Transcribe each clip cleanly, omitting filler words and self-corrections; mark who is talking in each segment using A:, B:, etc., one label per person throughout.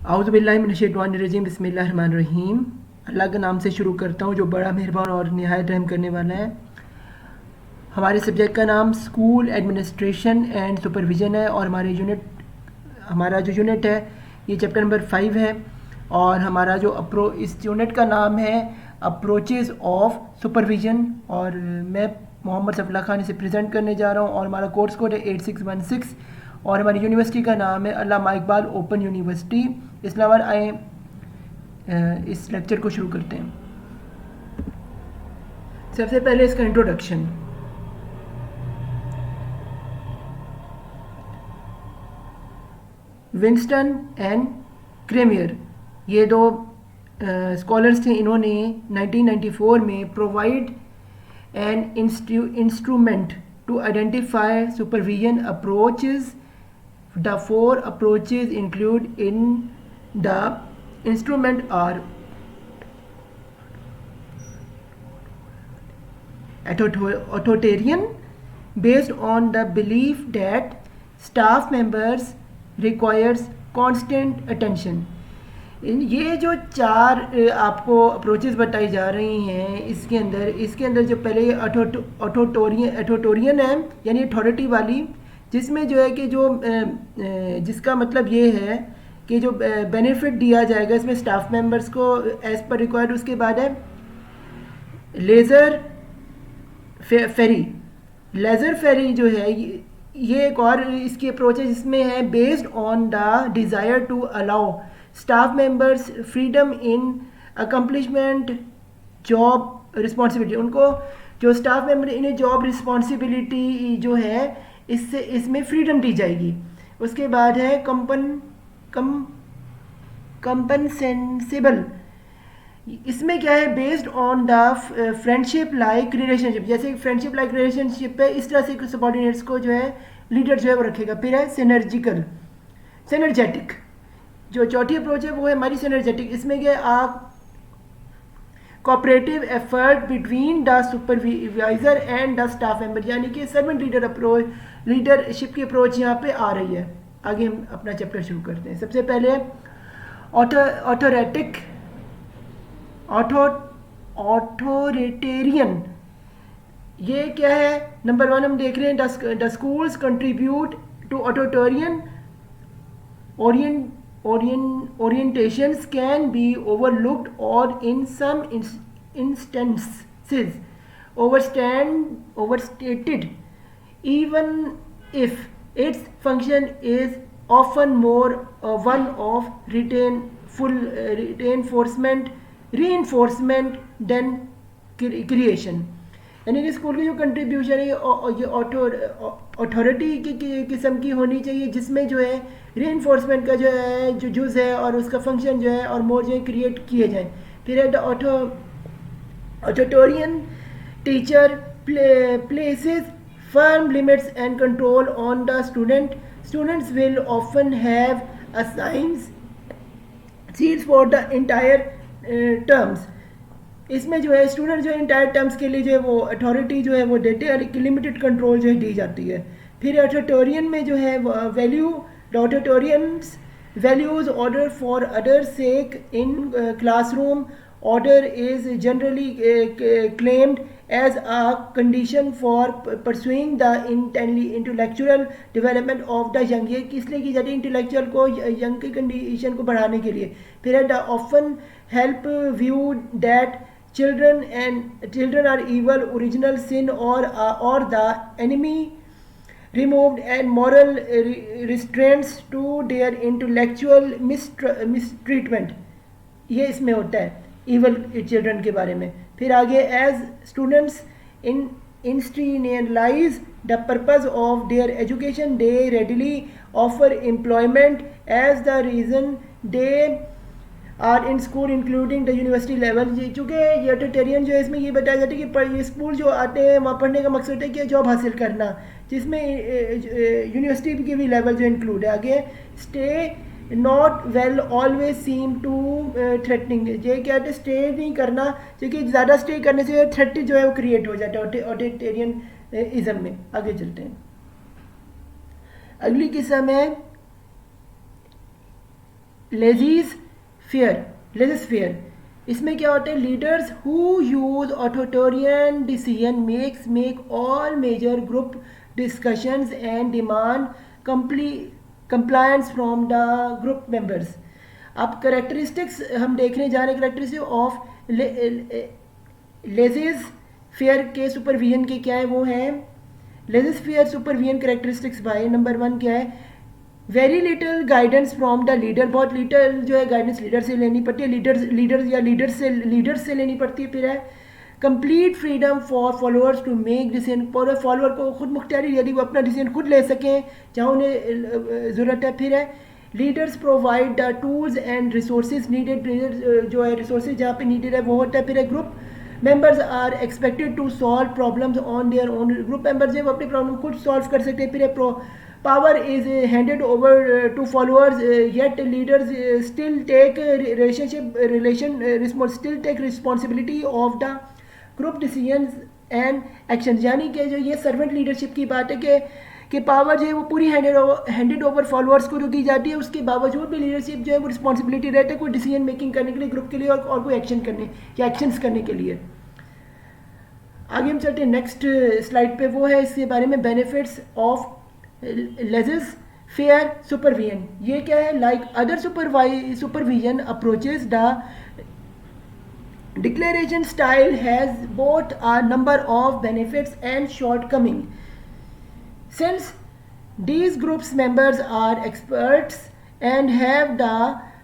A: औज़ुबिल्लाहिमिनश्शैतानिर्रजीम बिस्मिल्लाहिर्रहमानिर्रहीम। अल्लाह के नाम से शुरू करता हूँ जो बड़ा मेहरबान और निहायत रहम करने वाला है। हमारे सब्जेक्ट का नाम स्कूल एडमिनिस्ट्रेशन एंड सुपरविज़न है और हमारा जो यूनिट है ये चैप्टर नंबर 5 है। और हमारा जो इस यूनिट का नाम है अप्रोचेज़ ऑफ सुपरविज़न। और मैं मोहम्मद सफला खान इसे प्रेजेंट करने जा रहा हूँ और हमारा कोर्स कोड है 8616 और हमारी यूनिवर्सिटी का नाम है अल्लामा इकबाल ओपन यूनिवर्सिटी इस्लामाबाद। आए इस लेक्चर को शुरू करते हैं। सबसे पहले इसका इंट्रोडक्शन। विंस्टन एंड क्रेमियर ये दो स्कॉलर्स थे। इन्होंने 1994 में provide an instrument to identify supervision approaches. The four approaches include in the instrument are authoritarian, based on the belief that staff members requires constant attention. ये जो चार आपको अप्रोचेस बताई जा रही हैं इसके अंदर जो पहले अथॉरिटोरियन है यानी अथॉरिटी वाली, जिसमें जो है कि जो जिसका मतलब ये है कि जो बेनिफिट दिया जाएगा इसमें स्टाफ मेंबर्स को एज पर रिक्वायर्ड। उसके बाद है लेज़र फेरी जो है ये एक और इसकी अप्रोच है जिसमें है based on the desire to allow staff members freedom in accomplishment job responsibility. उनको जो स्टाफ मेंबर इन्हें जॉब रिस्पॉन्सिबिलिटी जो है इसमें फ्रीडम दी जाएगी। उसके बाद है कंपनसेंसिबल। इसमें क्या है based on the friendship like relationship. जैसे फ्रेंडशिप लाइक रिलेशनशिप है इस तरह से सबॉर्डिनेट्स को जो है लीडर जो है वो रखेगा। फिर है सिनर्जेटिक। जो चौथी अप्रोच है वो है हमारी सिनर्जेटिक। इसमें क्या आप cooperative effort between the supervisor and the staff member, यानी कि सर्वेंट लीडरशिप की अप्रोच यहाँ पे आ रही है। आगे हम अपना चैप्टर शुरू करते हैं। सबसे पहले ऑथोरिटेरियन ये क्या है। नंबर 1 हम देख रहे हैं the schools contribute to authoritarian orientations can be overlooked or in some instances overstated, even if its function is often more one of reinforcement than creation। यानी कि स्कूल की जो कंट्रीब्यूशन है ये अथॉरिटी की किस्म की होनी चाहिए जिसमें जो है रीइंफोर्समेंट का जो है जो जुज है और उसका फंक्शन जो है और मोर जो है क्रिएट किए जाए। फिर है the authoritarian teacher places firm limits and control on the students will often have assigned seats for the entire terms. इसमें जो है स्टूडेंट जो है इंटायर टर्म्स के लिए जो है वो अथॉरिटी जो है वो देते हैं और एक लिमिटेड कंट्रोल जो है दी जाती है। फिर ऑथोरिटेरियन में जो है authoritarians values order for other sake in classroom. Order is generally claimed as a condition for pursuing the intellectual development of the young. ये इसलिए की जाती है इंटेलेक्चुअल को यंग की कंडीशन को बढ़ाने के लिए। फिर है the often help view that children are evil, original sin or the enemy, removed and moral restraints to their intellectual mistreatment। ये इसमें होता है evil children के बारे में। फिर आगे as students institutionalize the purpose of their education they readily offer employment as the reason they are in school including the university level. चूँकि ये ऑथोरिटेरियन जो है इसमें ये बताया जाता है कि ये स्कूल जो आते हैं वहाँ पढ़ने का मकसद है कि जॉब हासिल करना, जिसमें यूनिवर्सिटी की भी लेवल जो इंक्लूड है। आगे stay not well always seem to threatening. ये क्या है स्टे नहीं करना क्योंकि ज़्यादा स्टे करने से थ्रेट जो है वो क्रिएट हो जाता है ऑथोरिटेरियन इज़म में। आगे चलते हैं। अगली किस्म है लेजीज फेयर इसमें क्या होता है, leaders who use authoritarian decision make all major group discussions and demand compliance from the group members. अब करेक्टरिस्टिक्स हम देखने जा रहे हैं, करेक्टरिस्टिक ऑफ लेजीज फेयर के सुपरविजन के क्या है, वो हैं laissez faire supervision characteristics by number 1 क्या है, very little guidance from the leader, बहुत लिटिल जो है गाइडेंस लीडर से लेनी पड़ती है, लीडर्स से लेनी पड़ती है। फिर है complete freedom for followers to make decision, पूरे फॉलोअर को खुद मुख्तियारी, यदि वो अपना डिसीजन खुद ले सकें जहाँ उन्हें ज़रूरत है। फिर है leaders provide the tools and resources needed, जो है रिसोर्सेज जहाँ पे नीडेड है वो होता है। फिर है group members are expected to solve problems on their own, group members जो अपनी प्रॉब्लम खुद सॉल्व कर सकते हैं। फिर है power is handed over to followers, yet leaders still take responsibility of the group decisions and actions, यानी कि जो ये सर्वेंट लीडरशिप की बात है कि पावर जो है वो पूरी हैंडेड ओवर फॉलोअर्स को जो दी जाती है, उसके बावजूद भी लीडरशिप जो है वो रिस्पॉन्सिबिलिटी रहता है कोई डिसीजन मेकिंग करने के लिए ग्रुप के लिए और कोई एक्शन करने या एक्शंस करने के लिए। आगे हम चलते हैं नेक्स्ट स्लाइड पे, वो है इसके बारे में बेनिफिट्स ऑफ लेजिस फेयर सुपरविजन। ये क्या है, like other supervision approaches the declaration style has both a number of benefits and shortcoming. Since these groups members are experts and have the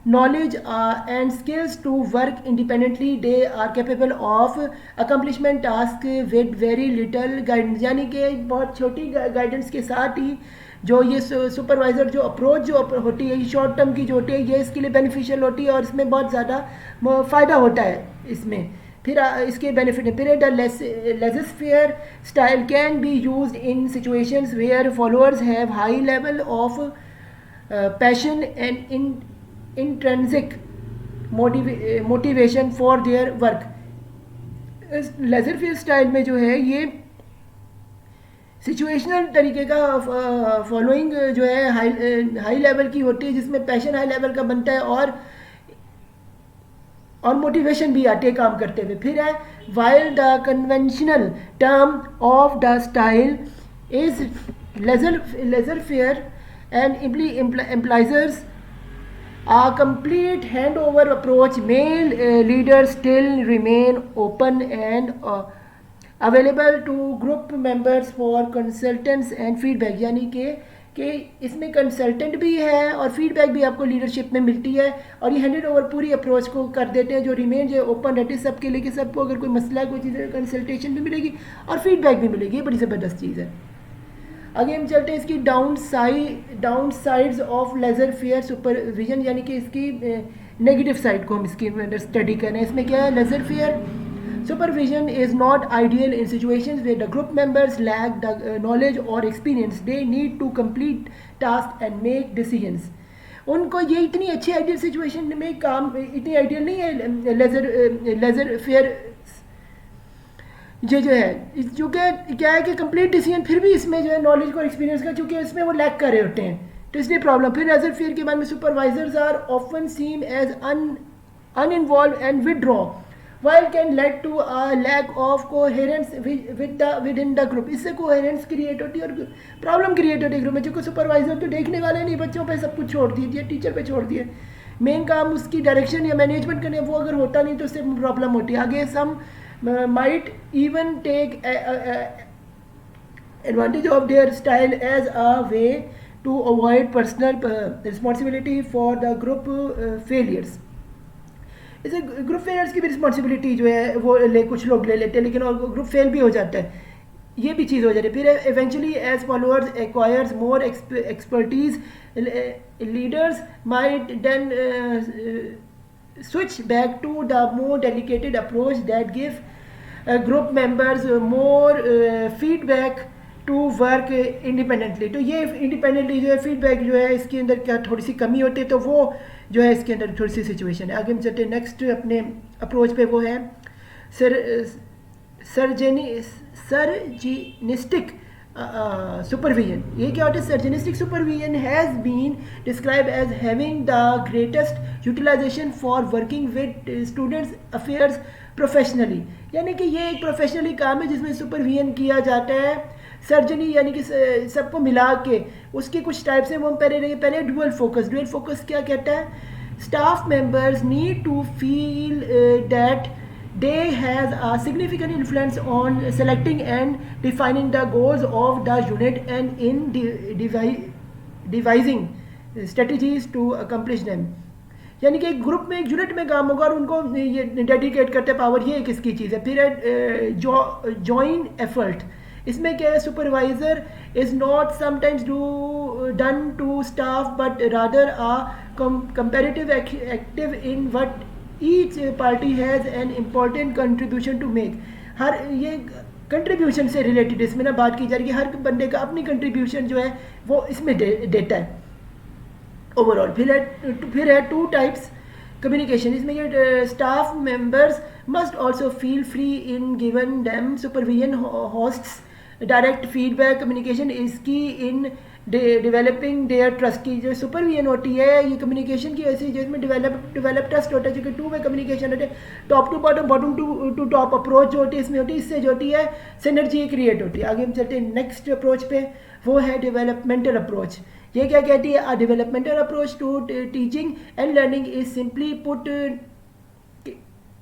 A: knowledge and skills to work independently, they are capable of accomplishment task with very little guidance, यानी कि बहुत छोटी guidance के साथ ही जो ये supervisor जो approach जो होती है शॉर्ट टर्म की जो होती है ये इसके लिए बेनिफिशियल होती है और इसमें बहुत ज़्यादा फ़ायदा होता है इसमें। फिर इसके बेनिफिट है, फिर the laissez faire style can be use in situations where followers have high level of passion and intrinsic motivation for their work. इस लेजर फेयर स्टाइल में जो है ये सिचुएशनल तरीके का फॉलोइंग जो है हाई लेवल की होती है, जिसमें पैशन हाई लेवल का बनता है और मोटिवेशन भी आती है काम करते हुए। फिर है while the conventional term of the style is laissez faire and emphasizes a complete handover approach, male leaders still remain open and available to group members for consultants and feedback, यानी कि इसमें कंसल्टेंट भी है और feedback भी आपको leadership में मिलती है और ये हैंडेड ओवर पूरी अप्रोच को कर देते हैं, जो रिमेन जो ओपन रहती है सबके लिए कि सबको अगर कोई मसला कोई चीज़ कंसल्टेशन भी मिलेगी और फीडबैक भी मिलेगी, ये बड़ी ज़बरदस्त चीज़ है। आगे हम चलते हैं इसकी downsides of laissez faire supervision, यानी कि इसकी नेगेटिव साइड को हम इसकी स्टडी कर रहे हैं। इसमें क्या है, laissez faire supervision is not ideal in situations where the group members lack the knowledge or experience, they need to complete tasks and make decisions। उनको ये इतनी अच्छी आइडियल सिचुएशन में काम इतनी आइडियल नहीं है लेजर फेयर जो है, चूँकि क्या है कि कंप्लीट डिसीजन फिर भी इसमें जो है नॉलेज और एक्सपीरियंस का चूँकि इसमें वो लैक कर रहे होते हैं, तो इसलिए प्रॉब्लम। फिर लेजर फेयर के बारे में supervisors are often seen as uninvolved and withdraw while can lead to a lack of coherence within the group। इससे कोहेरेंस क्रिएट होती है और प्रॉब्लम क्रिएट होती है ग्रुप में, क्योंकि सुपरवाइजर तो देखने वाले नहीं, बच्चों पे सब कुछ छोड़ दीजिए, टीचर पे छोड़ दिए, मेन काम उसकी डायरेक्शन या मैनेजमेंट करने, वो अगर होता नहीं तो उससे प्रॉब्लम होती है। आगे some might even take advantage of their style as a way to avoid personal responsibility for the group failures. इसे ग्रुप फेलियर्स की भी रिस्पॉन्सिबिलिटी जो है वो कुछ लोग ले लेते हैं, लेकिन और ग्रुप फेल भी हो जाता है, ये भी चीज़ हो जाती है। फिर eventually as followers acquires more expertise, leaders might then switch back to the more dedicated approach that give group members more feedback to work independently. तो ये इंडिपेंडेंटली जो है फीडबैक जो है इसके अंदर क्या थोड़ी सी कमी होती है, तो वो जो है इसके अंदर थोड़ी सी सिचुएशन है। आगे हम चलते हैं नेक्स्ट अपने अप्रोच पे, वो है सर्जिनिस्टिक supervision. ये क्या होता है? Synergistic supervision has been described as having the greatest utilization for working with students affairs professionally. यानी कि ये एक प्रोफेशनली काम है जिसमें सुपरविजन किया जाता है सर्जनी, यानी कि सबको मिला के उसकी कुछ टाइप्स हैं वो हम पहले डुअल फोकस क्या कहता है? Staff members need to feel that they has a significant influence on selecting and defining the goals of the unit and in devising strategies to accomplish them. यानी कि एक ग्रुप में एक यूनिट में काम होगा और उनको ये डेडिकेट करते हैं पावर, ये एक इसकी चीज़ है. फिर है जॉइंट एफर्ट. इसमें क्या है? Supervisor is not sometimes done to staff but rather a comparative active in what each party has an important contribution to make. हर ये कंट्रीब्यूशन से रिलेटेड इसमें ना बात की जा रही है, हर बंदे का अपनी कंट्रीब्यूशन जो है वो इसमें देता है ओवरऑल. फिर है टू टाइप्स कम्युनिकेशन. इसमें ये staff members must also feel free in given them supervision hosts direct feedback. Communication is की इन डेवलपिंग देयर ट्रस्ट. की जो सुपरविजन होती है ये कम्युनिकेशन की ऐसी जिसमें डेवलप ट्रस्ट होता है, जो कि टू वे कम्युनिकेशन होते हैं, top to bottom to top approach जो होती है इसमें होती है. इससे जो होती है सिनर्जी क्रिएट होती है. आगे हम चलते हैं नेक्स्ट अप्रोच पे, वो है डेवलपमेंटल अप्रोच. ये क्या कहती है? A developmental approach to teaching and learning is simply put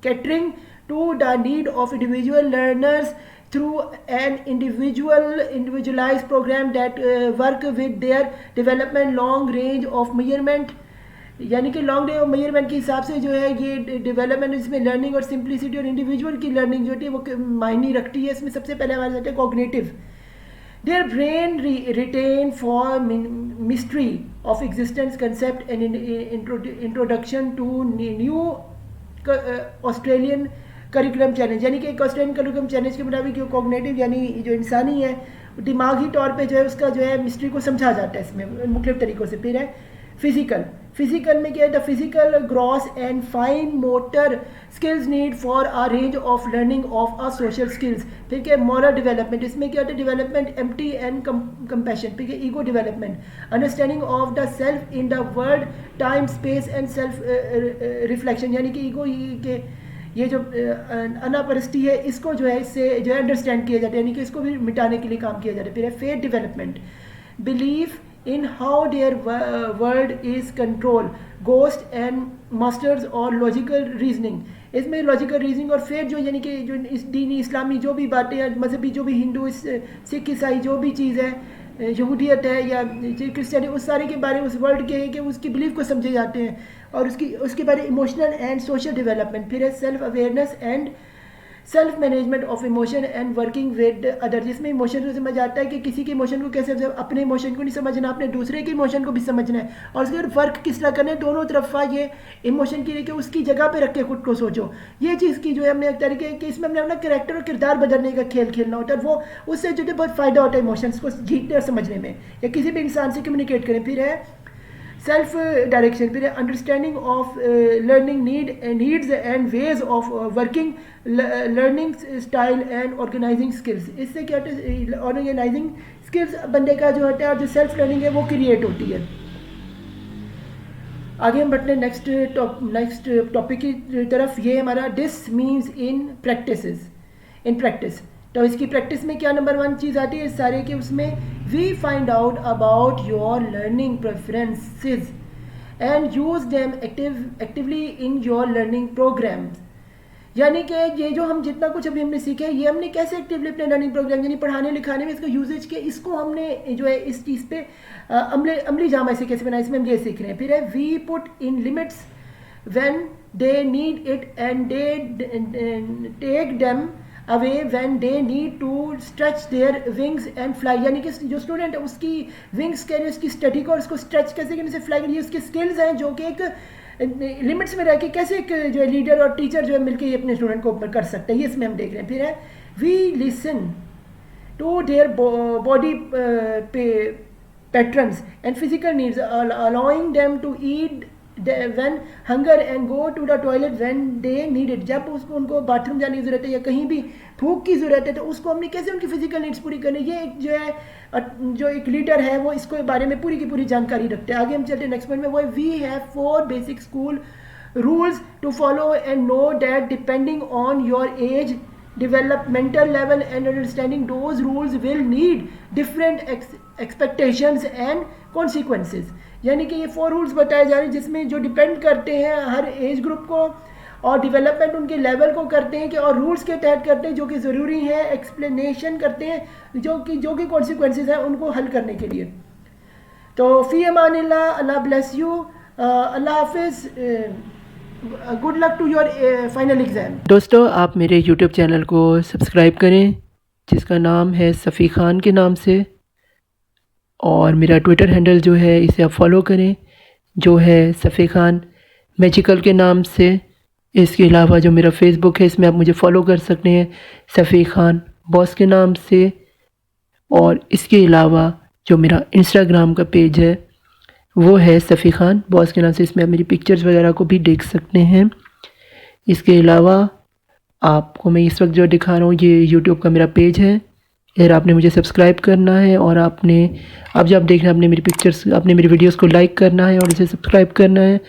A: catering to the need of individual learners through an individualized program that work with their development long range of measurement. यानी कि long range of measurement के हिसाब से जो है ये development, इसमें learning और सिंप्लिसिटी और इंडिविजुअल की लर्निंग जो होती है वो मायने रखती है. इसमें सबसे पहले हमारे साथ है cognitive. Their brain retain for mystery of existence concept and introduction to new Australian curriculum challenge. यानी कि एक ऑस्ट्रेलियन करिकुलम चैलेंज के मुताबिक कॉग्निटिव यानी जो इंसानी है दिमागी तौर पे जो है उसका जो है मिस्ट्री को समझा जाता है इसमें मुख्तलिफ तरीक़ों से. फिर है फिजिकल में क्या है? The physical gross and fine motor skills need for a range of learning of a social skills. फिर क्या? Moral development. इसमें क्या होता है? Development empty and compassion. फिर क्या? Ego development. Understanding of the self in the world time space and self reflection. यानी कि ईगो के ये जो अनापरस्ती है इसको जो है इससे जो है अंडरस्टैंड किया जाता है, यानी कि इसको भी मिटाने के लिए काम किया जाता है. फिर है faith development. Belief in how their world is controlled, ghost and masters और logical reasoning. इसमें लॉजिकल रीजनिंग और फेथ जो यानी कि जो इस दीनी इस्लामी जो भी बातें हैं, मजहबी जो भी हिंदू सिख ईसाई जो भी चीज़ है, यहूदियत है या क्रिश्चियनिटी, उस सारे के बारे में उस वर्ल्ड के कि उसकी बिलीफ को समझे जाते हैं और उसके बारे में इमोशनल एंड सोशल डेवलपमेंट. फिर है self awareness and self management of emotion and working with other. जिसमें इमोशन को समझ आता है कि किसी के इमोशन को कैसे, अपने इमोशन को नहीं समझना, अपने दूसरे के इमोशन को भी समझना है और उसके बाद वर्क किस तरह करना है दोनों तरफा. ये इमोशन की कि उसकी जगह पे रख के खुद को सोचो. ये चीज़ की जो है हमने एक तरीके कि इसमें हमने अपना कैरेक्टर और किरदार बदलने का खेल खेलना होता है. वो उससे जो है बहुत फ़ायदा होता है इमोशंस को जीतने और समझने में या किसी भी इंसान से कम्युनिकेट करें. फिर है सेल्फ डायरेक्शन. फिर understanding of learning needs and ways of working, learning style and organising skills. इससे क्या होता है? ऑर्गेनाइजिंग स्किल्स बंदे का जो होता है और जो सेल्फ लर्निंग है वो क्रिएट होती है. आगे हम बढ़ते हैं नेक्स्ट टॉपिक की तरफ. ये हमारा दिस मीन्स इन प्रैक्टिस. तो इसकी प्रैक्टिस में क्या नंबर 1 चीज़ आती है सारे के उसमें? We find out about your learning preferences and use them actively in your learning programs. यानी कि ये जो हम जितना कुछ अभी हमने सीखा है ये हमने कैसे एक्टिवली अपने लर्निंग प्रोग्राम यानी पढ़ाने लिखाने में इसका यूजेज के इसको हमने जो है इस चीज़ पे अमली जामा से कैसे बनाए इसमें हम ये सीख रहे हैं. फिर है we put in limits when they need it and they take them away when they need to stretch their wings and fly. यानी कि जो स्टूडेंट है उसकी विंग्स के लिए उसकी स्टडी को और उसको स्ट्रेच कैसे करने से फ्लाई करनी, उसकी स्किल्स हैं जो कि एक लिमिट्स में रह के कैसे एक जो है लीडर और टीचर जो है मिलकर ये अपने स्टूडेंट को कर सकते हैं, ये इसमें हम देख रहे हैं. फिर है we listen to their body patterns and physical needs allowing them to eat when hunger and go to the toilet when they need it, जब उसको उनको बाथरूम जाने की ज़रूरत है या कहीं भी थूक की ज़रूरत है तो उसको हमने कैसे उनकी फिजिकल नीड्स पूरी करनी। ये एक जो है जो एक लीडर है वो इसको बारे में पूरी की पूरी जानकारी रखते हैं। आगे हम चलते हैं नेक्स्ट पॉइंट में, वो we have 4 basic school rules to follow and know that depending on your age, developmental level and understanding, those rules will need different expectations and consequences। यानी कि ये 4 रूल्स बताए जा रहे हैं जिसमें जो डिपेंड करते हैं हर एज ग्रुप को और डेवलपमेंट उनके लेवल को करते हैं कि और रूल्स के तहत करते हैं जो कि ज़रूरी है, एक्सप्लेनेशन करते हैं जो कि कॉन्सिक्वेंसेज हैं उनको हल करने के लिए। तो फ़ी अमानिल्लाह, अल्लाह ब्लेस यू, अल्लाह हाफिज़, good luck to your final exam.
B: दोस्तों आप मेरे YouTube चैनल को सब्सक्राइब करें जिसका नाम है सफ़ी ख़ान के नाम से, और मेरा ट्विटर हैंडल जो है इसे आप फॉलो करें जो है सफ़ी ख़ान मैजिकल के नाम से। इसके अलावा जो मेरा फेसबुक है इसमें आप मुझे फ़ॉलो कर सकते हैं सफ़ी ख़ान बॉस के नाम से, और इसके अलावा जो मेरा इंस्टाग्राम का पेज है वो है सफ़ी ख़ान बॉस के नाम से, इसमें आप मेरी पिक्चर्स वगैरह को भी देख सकते हैं। इसके अलावा आपको मैं इस वक्त जो दिखा रहा हूँ ये यूट्यूब का मेरा पेज है, अगर आपने मुझे सब्सक्राइब करना है और आपने आप जब देख रहे हैं आपने मेरी पिक्चर्स आपने मेरी वीडियोस को लाइक करना है और इसे सब्सक्राइब करना है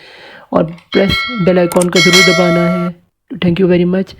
B: और प्रेस बेल आइकॉन का ज़रूर दबाना है। Thank you very much.